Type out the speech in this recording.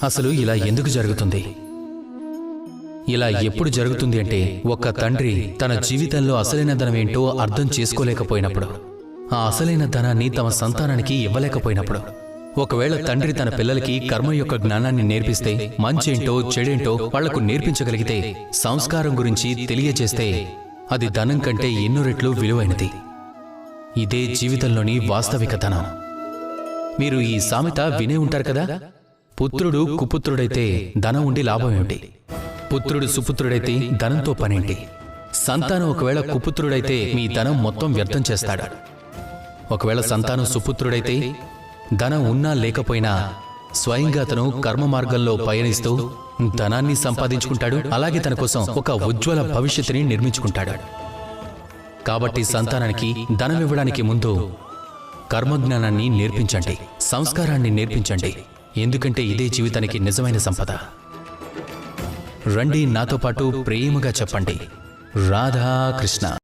అసలు ఇలా ఎందుకు జరుగుతుంది? ఇలా ఎప్పుడు జరుగుతుంది అంటే ఒక తండ్రి తన జీవితంలో అసలైన ధనం ఏంటో అర్థం చేసుకోలేకపోయినప్పుడు, ఆ అసలైన ధనాన్ని తమ సంతానానికి ఇవ్వలేకపోయినప్పుడు. ఒకవేళ తండ్రి తన పిల్లలకి కర్మ యొక్క జ్ఞానాన్ని నేర్పిస్తే, మంచేంటో చెడేంటో వాళ్లకు నేర్పించగలిగితే, సంస్కారం గురించి తెలియజేస్తే, అది ధనం కంటే ఎన్నో రెట్లు విలువైనది. ఇదే జీవితంలోని వాస్తవిక ధనం. మీరు ఈ సామెత వినే ఉంటారు కదా, పుత్రుడు కుపుత్రుడైతే ధనం ఉండి లాభం ఏమిటి? పుత్రుడు సుపుత్రుడైతే ధనంతో పనేంటి? సంతానం ఒకవేళ కుపుత్రుడైతే మీ ధనం మొత్తం వ్యర్థం చేస్తాడు. ఒకవేళ సంతానం సుపుత్రుడైతే ధనం ఉన్నా లేకపోయినా స్వయంగా అతను కర్మ మార్గంలో పయనిస్తూ ధనాన్ని సంపాదించుకుంటాడు. అలాగే తన కోసం ఒక ఉజ్వల భవిష్యత్తుని నిర్మించుకుంటాడు. కాబట్టి సంతానానికి ధనం ఇవ్వడానికి ముందు కర్మజ్ఞానాన్ని నేర్పించండి, సంస్కారాన్ని నేర్పించండి. ఎందుకంటే ఇదే జీవితానికి నిజమైన సంపద. రండి నాతో పాటు ప్రేమగా చెప్పండి, రాధాకృష్ణ.